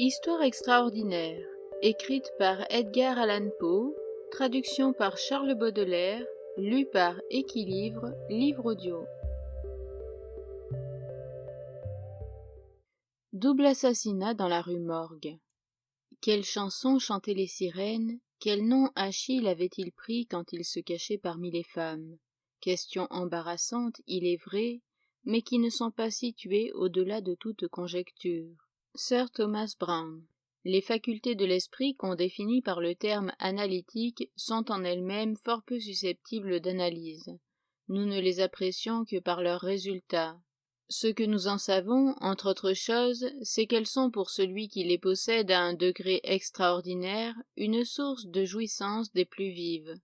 Histoire extraordinaire, écrite par Edgar Allan Poe, traduction par Charles Baudelaire, lu par Équilivre, livre audio. Double assassinat dans la rue Morgue. Quelle chanson chantaient les sirènes? Quel nom Achille avait-il pris quand il se cachait parmi les femmes? Questions embarrassantes, il est vrai, mais qui ne sont pas situées au-delà de toute conjecture. Sir Thomas Browne. Les facultés de l'esprit qu'on définit par le terme analytique sont en elles-mêmes fort peu susceptibles d'analyse. Nous ne les apprécions que par leurs résultats. Ce que nous en savons, entre autres choses, c'est qu'elles sont pour celui qui les possède à un degré extraordinaire une source de jouissance des plus vives.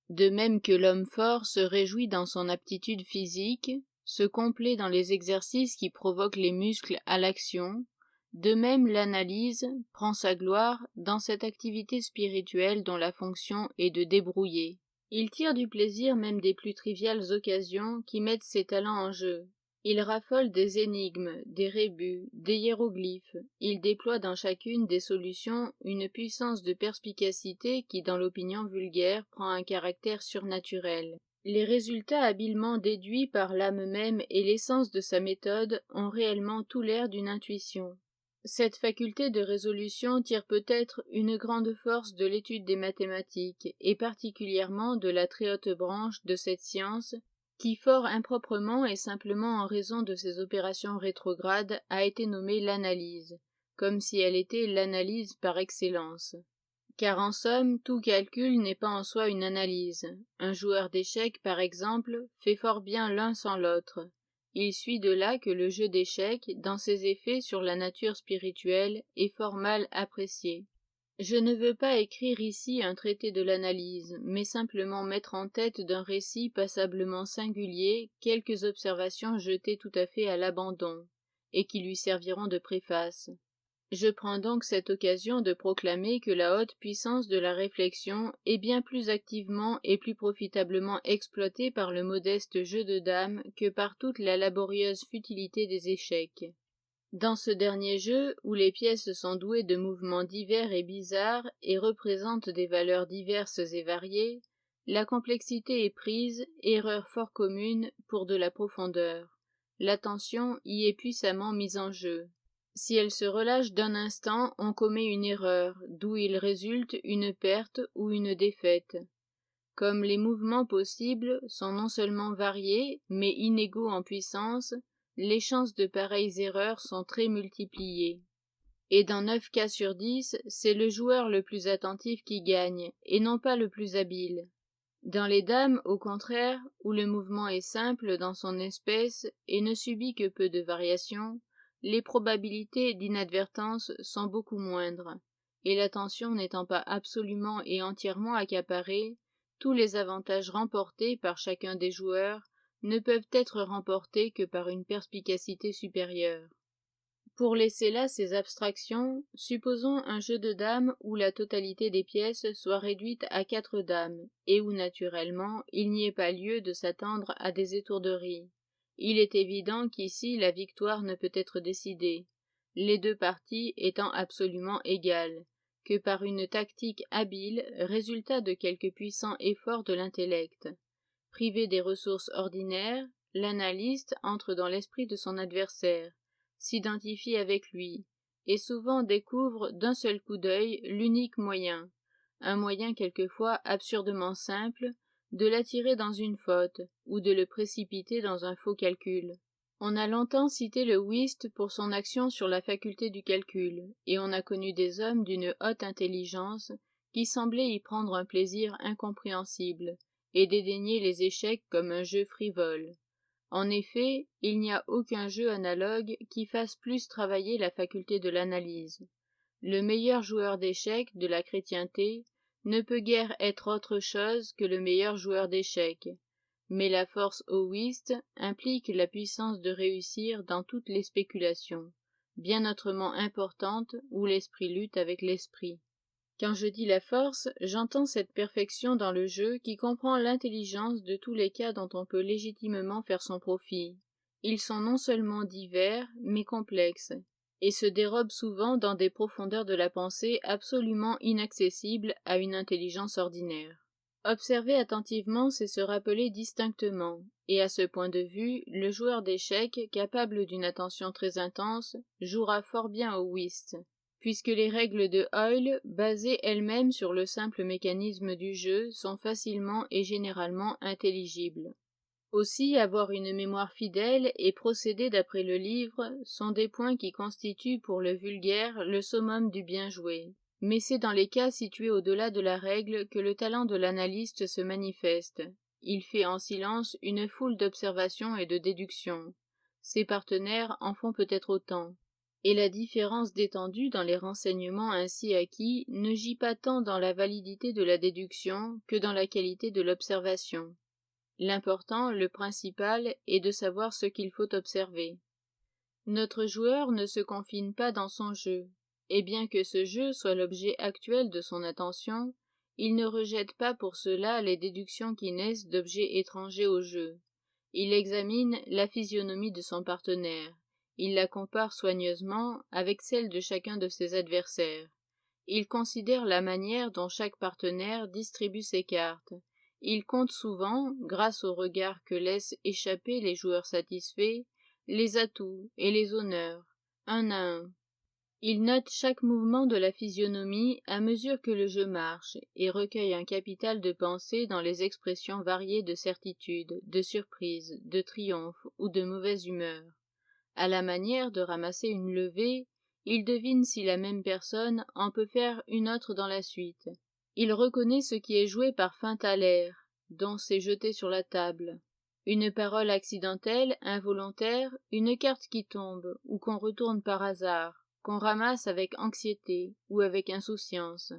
De même que l'homme fort se réjouit dans son aptitude physique, se complaît dans les exercices qui provoquent les muscles à l'action, de même l'analyse prend sa gloire dans cette activité spirituelle dont la fonction est de débrouiller. Il tire du plaisir même des plus triviales occasions qui mettent ses talents en jeu. Il raffole des énigmes, des rébus, des hiéroglyphes. Il déploie dans chacune des solutions une puissance de perspicacité qui, dans l'opinion vulgaire, prend un caractère surnaturel. Les résultats habilement déduits par l'âme même et l'essence de sa méthode ont réellement tout l'air d'une intuition. Cette faculté de résolution tire peut-être une grande force de l'étude des mathématiques, et particulièrement de la très haute branche de cette science, qui fort improprement et simplement en raison de ses opérations rétrogrades a été nommée l'analyse, comme si elle était l'analyse par excellence. Car en somme, tout calcul n'est pas en soi une analyse. Un joueur d'échecs, par exemple, fait fort bien l'un sans l'autre. Il suit de là que le jeu d'échecs, dans ses effets sur la nature spirituelle, est fort mal apprécié. Je ne veux pas écrire ici un traité de l'analyse, mais simplement mettre en tête d'un récit passablement singulier quelques observations jetées tout à fait à l'abandon, et qui lui serviront de préface. Je prends donc cette occasion de proclamer que la haute puissance de la réflexion est bien plus activement et plus profitablement exploitée par le modeste jeu de dames que par toute la laborieuse futilité des échecs. Dans ce dernier jeu, où les pièces sont douées de mouvements divers et bizarres et représentent des valeurs diverses et variées, la complexité est prise, erreur fort commune, pour de la profondeur. L'attention y est puissamment mise en jeu. Si elle se relâche d'un instant, on commet une erreur, d'où il résulte une perte ou une défaite. Comme les mouvements possibles sont non seulement variés, mais inégaux en puissance, les chances de pareilles erreurs sont très multipliées. Et dans 9 cas sur 10, c'est le joueur le plus attentif qui gagne, et non pas le plus habile. Dans les dames, au contraire, où le mouvement est simple dans son espèce et ne subit que peu de variations, les probabilités d'inadvertance sont beaucoup moindres, et l'attention n'étant pas absolument et entièrement accaparée, tous les avantages remportés par chacun des joueurs ne peuvent être remportés que par une perspicacité supérieure. Pour laisser là ces abstractions, supposons un jeu de dames où la totalité des pièces soit réduite à 4 dames, et où naturellement il n'y ait pas lieu de s'attendre à des étourderies. Il est évident qu'ici la victoire ne peut être décidée, les deux parties étant absolument égales, que par une tactique habile, résultat de quelque puissant effort de l'intellect. Privé des ressources ordinaires, l'analyste entre dans l'esprit de son adversaire, s'identifie avec lui, et souvent découvre d'un seul coup d'œil l'unique moyen, un moyen quelquefois absurdement simple, de l'attirer dans une faute, ou de le précipiter dans un faux calcul. On a longtemps cité le whist pour son action sur la faculté du calcul, et on a connu des hommes d'une haute intelligence qui semblaient y prendre un plaisir incompréhensible, et dédaigner les échecs comme un jeu frivole. En effet, il n'y a aucun jeu analogue qui fasse plus travailler la faculté de l'analyse. Le meilleur joueur d'échecs de la chrétienté ne peut guère être autre chose que le meilleur joueur d'échecs, mais la force au whist implique la puissance de réussir dans toutes les spéculations, bien autrement importante où l'esprit lutte avec l'esprit. Quand je dis la force, j'entends cette perfection dans le jeu qui comprend l'intelligence de tous les cas dont on peut légitimement faire son profit. Ils sont non seulement divers, mais complexes, et se dérobe souvent dans des profondeurs de la pensée absolument inaccessibles à une intelligence ordinaire. Observer attentivement, c'est se rappeler distinctement, et à ce point de vue, le joueur d'échecs, capable d'une attention très intense, jouera fort bien au whist, puisque les règles de Hoyle, basées elles-mêmes sur le simple mécanisme du jeu, sont facilement et généralement intelligibles. Aussi, avoir une mémoire fidèle et procéder d'après le livre sont des points qui constituent pour le vulgaire le summum du bien joué. Mais c'est dans les cas situés au-delà de la règle que le talent de l'analyste se manifeste. Il fait en silence une foule d'observations et de déductions. Ses partenaires en font peut-être autant. Et la différence d'étendue dans les renseignements ainsi acquis ne gît pas tant dans la validité de la déduction que dans la qualité de l'observation. L'important, le principal, est de savoir ce qu'il faut observer. Notre joueur ne se confine pas dans son jeu, et bien que ce jeu soit l'objet actuel de son attention, il ne rejette pas pour cela les déductions qui naissent d'objets étrangers au jeu. Il examine la physionomie de son partenaire, il la compare soigneusement avec celle de chacun de ses adversaires. Il considère la manière dont chaque partenaire distribue ses cartes. Il compte souvent, grâce au regard que laissent échapper les joueurs satisfaits, les atouts et les honneurs, un à un. Il note chaque mouvement de la physionomie à mesure que le jeu marche, et recueille un capital de pensées dans les expressions variées de certitude, de surprise, de triomphe ou de mauvaise humeur. À la manière de ramasser une levée, il devine si la même personne en peut faire une autre dans la suite. Il reconnaît ce qui est joué par feinte à l'air, dont c'est jeté sur la table. Une parole accidentelle, involontaire, une carte qui tombe, ou qu'on retourne par hasard, qu'on ramasse avec anxiété ou avec insouciance.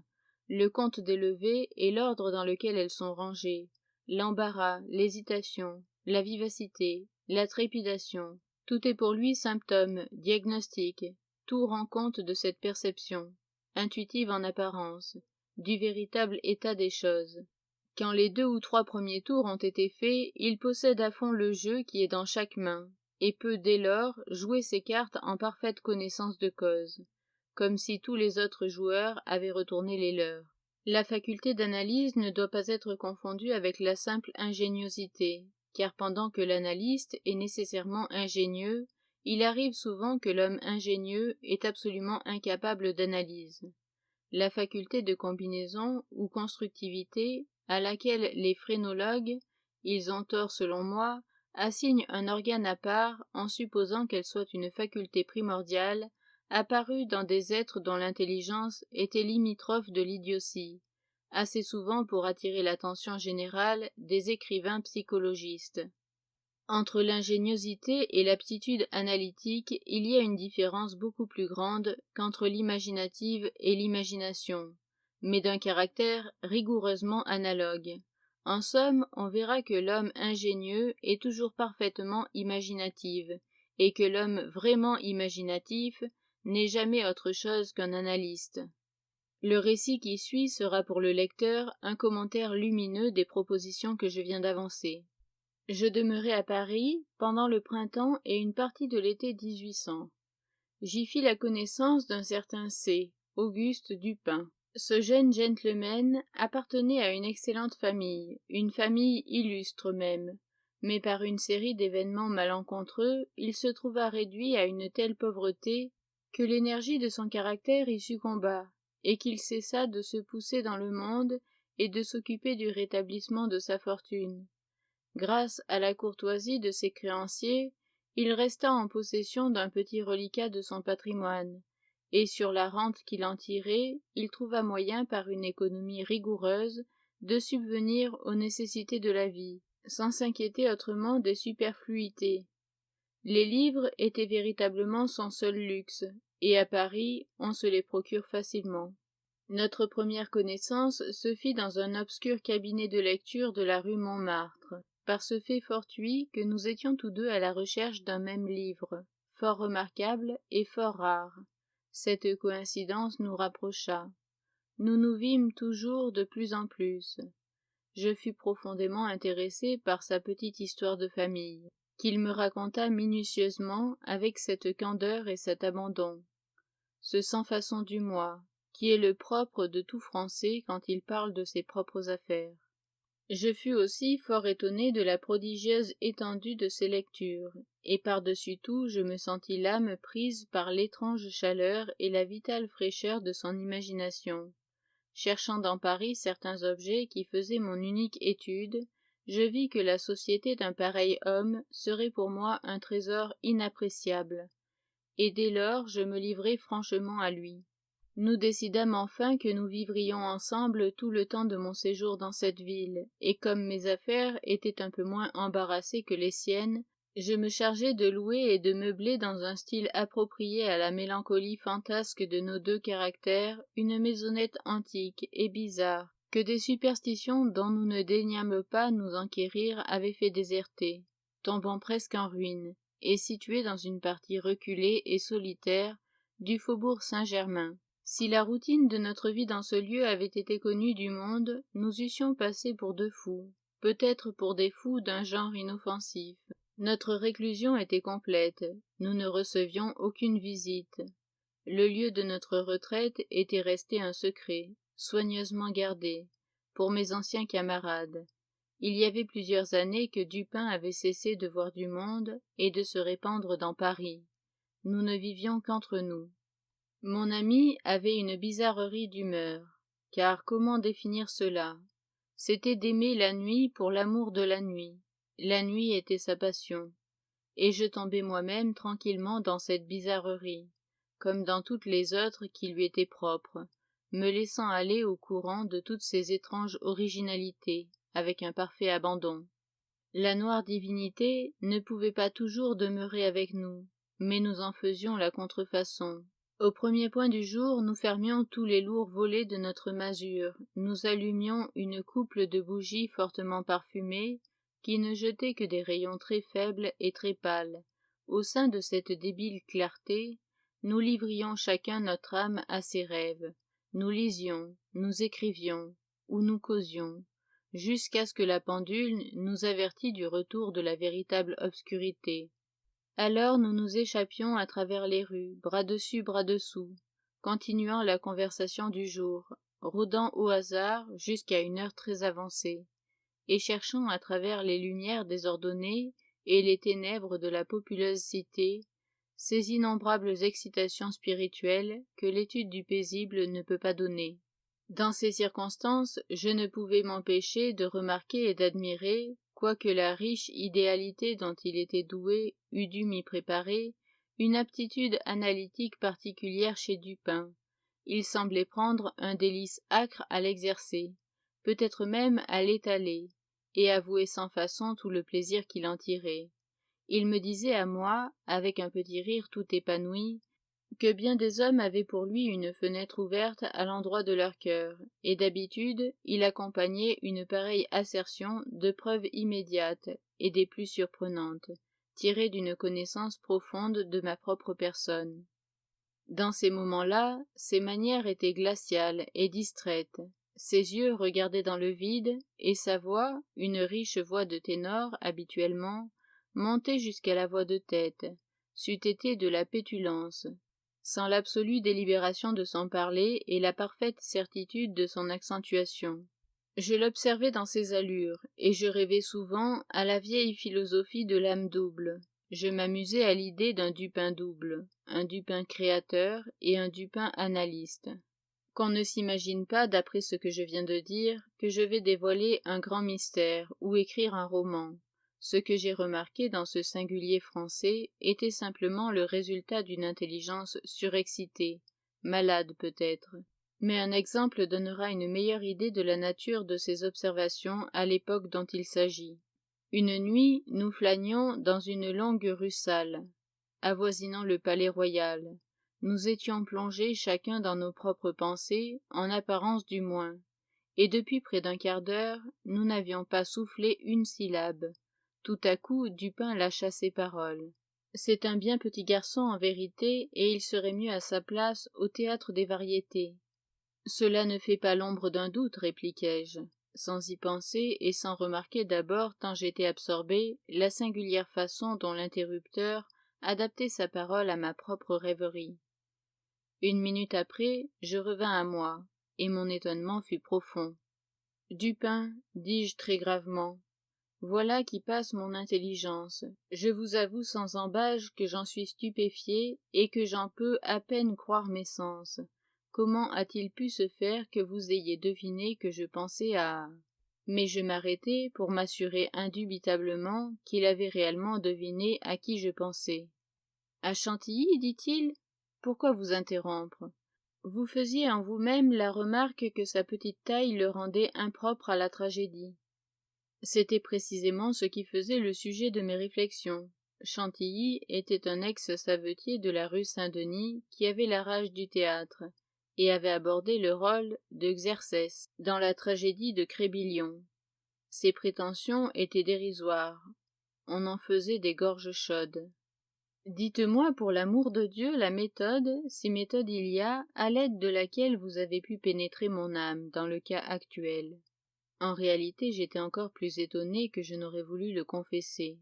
Le compte des levées et l'ordre dans lequel elles sont rangées, l'embarras, l'hésitation, la vivacité, la trépidation, tout est pour lui symptôme, diagnostic, tout rend compte de cette perception, intuitive en apparence, du véritable état des choses. Quand les 2 ou 3 premiers tours ont été faits, il possède à fond le jeu qui est dans chaque main, et peut dès lors jouer ses cartes en parfaite connaissance de cause, comme si tous les autres joueurs avaient retourné les leurs. La faculté d'analyse ne doit pas être confondue avec la simple ingéniosité, car pendant que l'analyste est nécessairement ingénieux, il arrive souvent que l'homme ingénieux est absolument incapable d'analyse. La faculté de combinaison ou constructivité, à laquelle les phrénologues, ils ont tort selon moi, assignent un organe à part en supposant qu'elle soit une faculté primordiale, apparue dans des êtres dont l'intelligence était limitrophe de l'idiotie, assez souvent pour attirer l'attention générale des écrivains psychologistes. Entre l'ingéniosité et l'aptitude analytique, il y a une différence beaucoup plus grande qu'entre l'imaginative et l'imagination, mais d'un caractère rigoureusement analogue. En somme, on verra que l'homme ingénieux est toujours parfaitement imaginatif, et que l'homme vraiment imaginatif n'est jamais autre chose qu'un analyste. Le récit qui suit sera pour le lecteur un commentaire lumineux des propositions que je viens d'avancer. Je demeurai à Paris pendant le printemps et une partie de l'été 1800. J'y fis la connaissance d'un certain C, Auguste Dupin. Ce jeune gentleman appartenait à une excellente famille, une famille illustre même, mais par une série d'événements malencontreux, il se trouva réduit à une telle pauvreté que l'énergie de son caractère y succomba, et qu'il cessa de se pousser dans le monde et de s'occuper du rétablissement de sa fortune. Grâce à la courtoisie de ses créanciers, il resta en possession d'un petit reliquat de son patrimoine, et sur la rente qu'il en tirait, il trouva moyen par une économie rigoureuse de subvenir aux nécessités de la vie, sans s'inquiéter autrement des superfluités. Les livres étaient véritablement son seul luxe, et à Paris on se les procure facilement. Notre première connaissance se fit dans un obscur cabinet de lecture de la rue Montmartre, par ce fait fortuit que nous étions tous deux à la recherche d'un même livre, fort remarquable et fort rare. Cette coïncidence nous rapprocha. Nous nous vîmes toujours de plus en plus. Je fus profondément intéressé par sa petite histoire de famille, qu'il me raconta minutieusement avec cette candeur et cet abandon. ce sans-façon du moi, qui est le propre de tout Français quand il parle de ses propres affaires. Je fus aussi fort étonné de la prodigieuse étendue de ses lectures, et par-dessus tout je me sentis l'âme prise par l'étrange chaleur et la vitale fraîcheur de son imagination. Cherchant dans Paris certains objets qui faisaient mon unique étude, je vis que la société d'un pareil homme serait pour moi un trésor inappréciable, et dès lors je me livrai franchement à lui. Nous décidâmes enfin que nous vivrions ensemble tout le temps de mon séjour dans cette ville, et comme mes affaires étaient un peu moins embarrassées que les siennes, je me chargeai de louer et de meubler dans un style approprié à la mélancolie fantasque de nos deux caractères une maisonnette antique et bizarre, que des superstitions dont nous ne daignâmes pas nous enquérir avaient fait déserter, tombant presque en ruine, et située dans une partie reculée et solitaire du faubourg Saint-Germain. Si la routine de notre vie dans ce lieu avait été connue du monde, nous eussions passé pour deux fous, peut-être pour des fous d'un genre inoffensif. Notre réclusion était complète, nous ne recevions aucune visite. Le lieu de notre retraite était resté un secret, soigneusement gardé, pour mes anciens camarades. Il y avait plusieurs années que Dupin avait cessé de voir du monde et de se répandre dans Paris. Nous ne vivions qu'entre nous. Mon ami avait une bizarrerie d'humeur, car comment définir cela? C'était d'aimer la nuit pour l'amour de la nuit. La nuit était sa passion, et je tombais moi-même tranquillement dans cette bizarrerie, comme dans toutes les autres qui lui étaient propres, me laissant aller au courant de toutes ces étranges originalités, avec un parfait abandon. La noire divinité ne pouvait pas toujours demeurer avec nous, mais nous en faisions la contrefaçon. Au premier point du jour, nous fermions tous les lourds volets de notre masure, nous allumions une couple de bougies fortement parfumées, qui ne jetaient que des rayons très faibles et très pâles. Au sein de cette débile clarté, nous livrions chacun notre âme à ses rêves. Nous lisions, nous écrivions, ou nous causions, jusqu'à ce que la pendule nous avertît du retour de la véritable obscurité. Alors nous nous échappions à travers les rues, bras dessus, bras dessous, continuant la conversation du jour, rôdant au hasard jusqu'à une heure très avancée, et cherchant à travers les lumières désordonnées et les ténèbres de la populeuse cité ces innombrables excitations spirituelles que l'étude du paisible ne peut pas donner. Dans ces circonstances, je ne pouvais m'empêcher de remarquer et d'admirer, quoique la riche idéalité dont il était doué eût dû m'y préparer, une aptitude analytique particulière chez Dupin. Il semblait prendre un délice acre à l'exercer, peut-être même à l'étaler, et avouer sans façon tout le plaisir qu'il en tirait. Il me disait à moi, avec un petit rire tout épanoui, que bien des hommes avaient pour lui une fenêtre ouverte à l'endroit de leur cœur, et d'habitude il accompagnait une pareille assertion de preuves immédiates et des plus surprenantes, tirées d'une connaissance profonde de ma propre personne. Dans ces moments-là, ses manières étaient glaciales et distraites, ses yeux regardaient dans le vide, et sa voix, une riche voix de ténor habituellement, montait jusqu'à la voix de tête, c'eût été de la pétulance, sans l'absolue délibération de son parler et la parfaite certitude de son accentuation. Je l'observais dans ses allures, et je rêvais souvent à la vieille philosophie de l'âme double. Je m'amusais à l'idée d'un Dupin double, un Dupin créateur et un Dupin analyste. Qu'on ne s'imagine pas, d'après ce que je viens de dire, que je vais dévoiler un grand mystère ou écrire un roman. Ce que j'ai remarqué dans ce singulier Français était simplement le résultat d'une intelligence surexcitée, malade peut-être. Mais un exemple donnera une meilleure idée de la nature de ces observations à l'époque dont il s'agit. Une nuit, nous flânions dans une longue rue sale, avoisinant le palais royal. Nous étions plongés chacun dans nos propres pensées, en apparence du moins, et depuis près d'un quart d'heure, nous n'avions pas soufflé une syllabe. Tout à coup, Dupin lâcha ses paroles. C'est un bien petit garçon en vérité, et il serait mieux à sa place au théâtre des variétés. Cela ne fait pas l'ombre d'un doute, répliquai-je, sans y penser et sans remarquer d'abord, tant j'étais absorbé, la singulière façon dont l'interrupteur adaptait sa parole à ma propre rêverie. Une minute après, je revins à moi, et mon étonnement fut profond. Dupin, dis-je très gravement, voilà qui passe mon intelligence. Je vous avoue sans embâche que j'en suis stupéfié et que j'en peux à peine croire mes sens. Comment a-t-il pu se faire que vous ayez deviné que je pensais à... Mais je m'arrêtai pour m'assurer indubitablement qu'il avait réellement deviné à qui je pensais. À Chantilly, dit-il? Pourquoi vous interrompre? Vous faisiez en vous-même la remarque que sa petite taille le rendait impropre à la tragédie. C'était précisément ce qui faisait le sujet de mes réflexions. Chantilly était un ex-savetier de la rue Saint-Denis qui avait la rage du théâtre et avait abordé le rôle de Xerxès dans la tragédie de Crébillon. Ses prétentions étaient dérisoires. On en faisait des gorges chaudes. Dites-moi pour l'amour de Dieu la méthode, si méthode il y a, à l'aide de laquelle vous avez pu pénétrer mon âme dans le cas actuel. En réalité, j'étais encore plus étonné que je n'aurais voulu le confesser.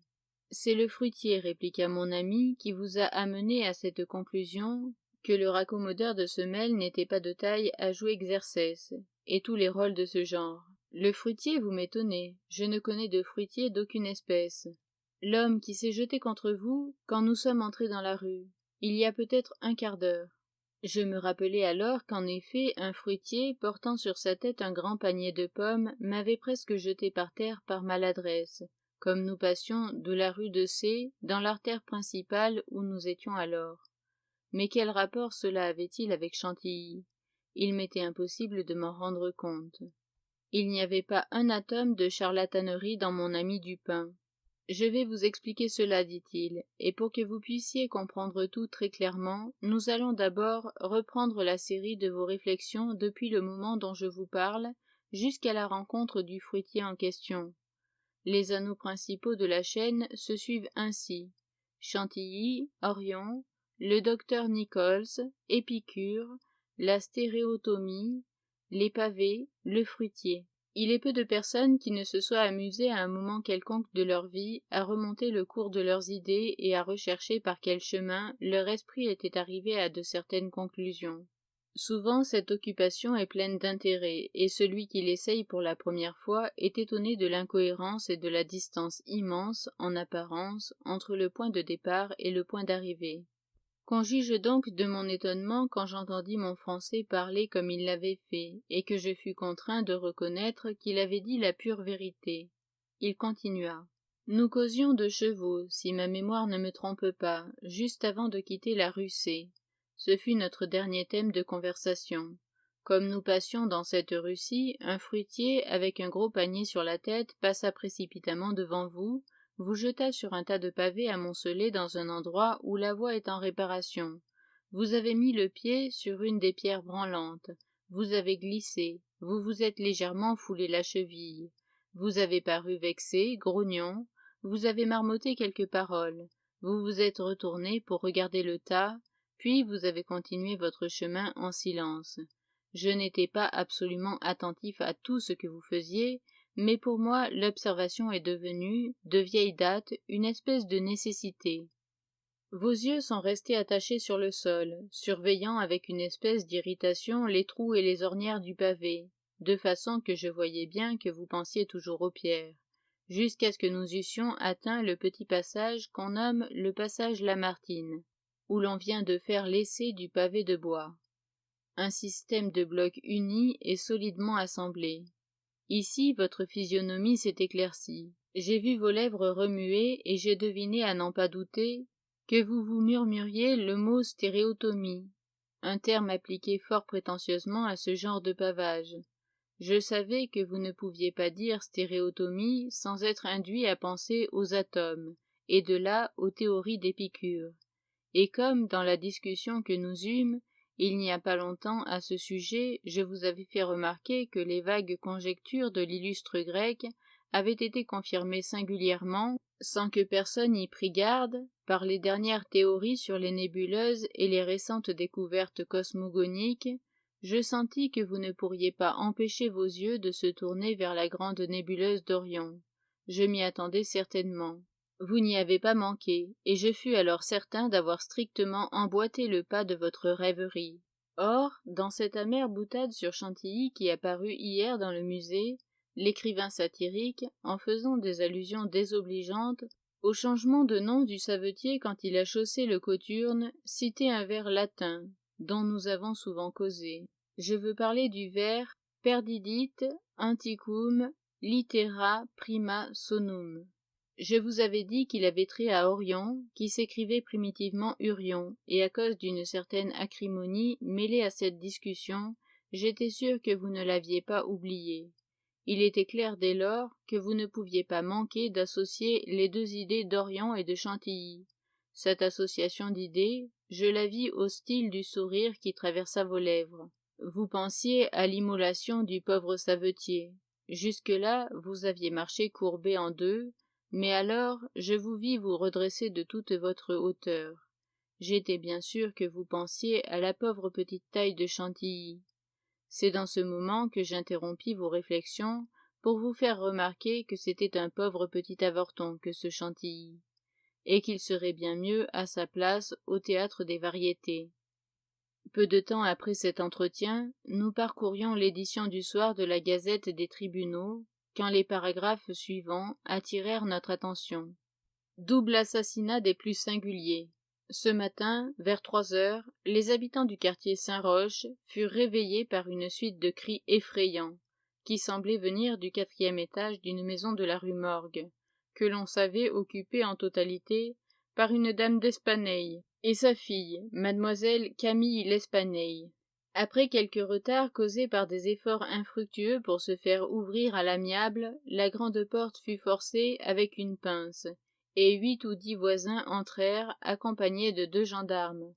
C'est le fruitier, répliqua mon ami, qui vous a amené à cette conclusion que le raccommodeur de semelles n'était pas de taille à jouer Xerxès, et tous les rôles de ce genre. Le fruitier, vous m'étonnez. Je ne connais de fruitier d'aucune espèce. L'homme qui s'est jeté contre vous quand nous sommes entrés dans la rue, il y a peut-être un quart d'heure. Je me rappelai alors qu'en effet un fruitier, portant sur sa tête un grand panier de pommes, m'avait presque jeté par terre par maladresse, comme nous passions de la rue de C dans l'artère principale où nous étions alors. Mais quel rapport cela avait-il avec Chantilly? Il m'était impossible de m'en rendre compte. Il n'y avait pas un atome de charlatanerie dans mon ami Dupin. Je vais vous expliquer cela, dit-il, et pour que vous puissiez comprendre tout très clairement, nous allons d'abord reprendre la série de vos réflexions depuis le moment dont je vous parle jusqu'à la rencontre du fruitier en question. Les anneaux principaux de la chaîne se suivent ainsi: Chantilly, Orion, le docteur Nichols, Épicure, la stéréotomie, les pavés, le fruitier. Il est peu de personnes qui ne se soient amusées à un moment quelconque de leur vie à remonter le cours de leurs idées et à rechercher par quel chemin leur esprit était arrivé à de certaines conclusions. Souvent cette occupation est pleine d'intérêt, et celui qui l'essaye pour la première fois est étonné de l'incohérence et de la distance immense, en apparence, entre le point de départ et le point d'arrivée. Qu'on juge donc de mon étonnement quand j'entendis mon Français parler comme il l'avait fait, et que je fus contraint de reconnaître qu'il avait dit la pure vérité. Il continua. Nous causions de chevaux, si ma mémoire ne me trompe pas, juste avant de quitter la rue C. Ce fut notre dernier thème de conversation. Comme nous passions dans cette rue-ci, un fruitier, avec un gros panier sur la tête, passa précipitamment devant vous, vous jeta sur un tas de pavés amoncelés dans un endroit où la voie est en réparation. Vous avez mis le pied sur une des pierres branlantes. Vous avez glissé. Vous vous êtes légèrement foulé la cheville. Vous avez paru vexé, grognon. Vous avez marmotté quelques paroles. Vous vous êtes retourné pour regarder le tas, puis vous avez continué votre chemin en silence. Je n'étais pas absolument attentif à tout ce que vous faisiez, mais pour moi l'observation est devenue, de vieille date, une espèce de nécessité. Vos yeux sont restés attachés sur le sol, surveillant avec une espèce d'irritation les trous et les ornières du pavé, de façon que je voyais bien que vous pensiez toujours aux pierres, jusqu'à ce que nous eussions atteint le petit passage qu'on nomme le passage Lamartine, où l'on vient de faire l'essai du pavé de bois. Un système de blocs unis et solidement assemblés. Ici, votre physionomie s'est éclaircie. J'ai vu vos lèvres remuer et j'ai deviné, à n'en pas douter, que vous vous murmuriez le mot stéréotomie, un terme appliqué fort prétentieusement à ce genre de pavage. Je savais que vous ne pouviez pas dire stéréotomie sans être induit à penser aux atomes, et de là aux théories d'Épicure. Et comme, dans la discussion que nous eûmes, il n'y a pas longtemps à ce sujet, je vous avais fait remarquer que les vagues conjectures de l'illustre grec avaient été confirmées singulièrement, sans que personne y prît garde, par les dernières théories sur les nébuleuses et les récentes découvertes cosmogoniques, je sentis que vous ne pourriez pas empêcher vos yeux de se tourner vers la grande nébuleuse d'Orion. Je m'y attendais certainement. Vous n'y avez pas manqué, et je fus alors certain d'avoir strictement emboîté le pas de votre rêverie. Or, dans cette amère boutade sur Chantilly qui a paru hier dans le musée, l'écrivain satirique, en faisant des allusions désobligeantes au changement de nom du savetier quand il a chaussé le cothurne, citait un vers latin, dont nous avons souvent causé. Je veux parler du vers perdidit antiquum litera prima sonum. Je vous avais dit qu'il avait trait à Orion, qui s'écrivait primitivement Urion, et à cause d'une certaine acrimonie mêlée à cette discussion, j'étais sûr que vous ne l'aviez pas oublié. Il était clair dès lors que vous ne pouviez pas manquer d'associer les deux idées d'Orion et de Chantilly. Cette association d'idées, je la vis au style du sourire qui traversa vos lèvres. Vous pensiez à l'immolation du pauvre savetier. Jusque-là, vous aviez marché courbé en deux, mais alors je vous vis vous redresser de toute votre hauteur. J'étais bien sûr que vous pensiez à la pauvre petite taille de Chantilly. C'est dans ce moment que j'interrompis vos réflexions pour vous faire remarquer que c'était un pauvre petit avorton que ce Chantilly, et qu'il serait bien mieux à sa place au théâtre des variétés. Peu de temps après cet entretien, nous parcourions l'édition du soir de la Gazette des Tribunaux, quand les paragraphes suivants attirèrent notre attention. Double assassinat des plus singuliers. Ce matin, vers 3 heures, les habitants du quartier Saint-Roch furent réveillés par une suite de cris effrayants, qui semblaient venir du 4e étage d'une maison de la rue Morgue, que l'on savait occupée en totalité par une dame d'Espaneil et sa fille, mademoiselle Camille l'Espaneil. Après quelques retards causés par des efforts infructueux pour se faire ouvrir à l'amiable, la grande porte fut forcée avec une pince, et 8 ou 10 voisins entrèrent, accompagnés de 2 gendarmes.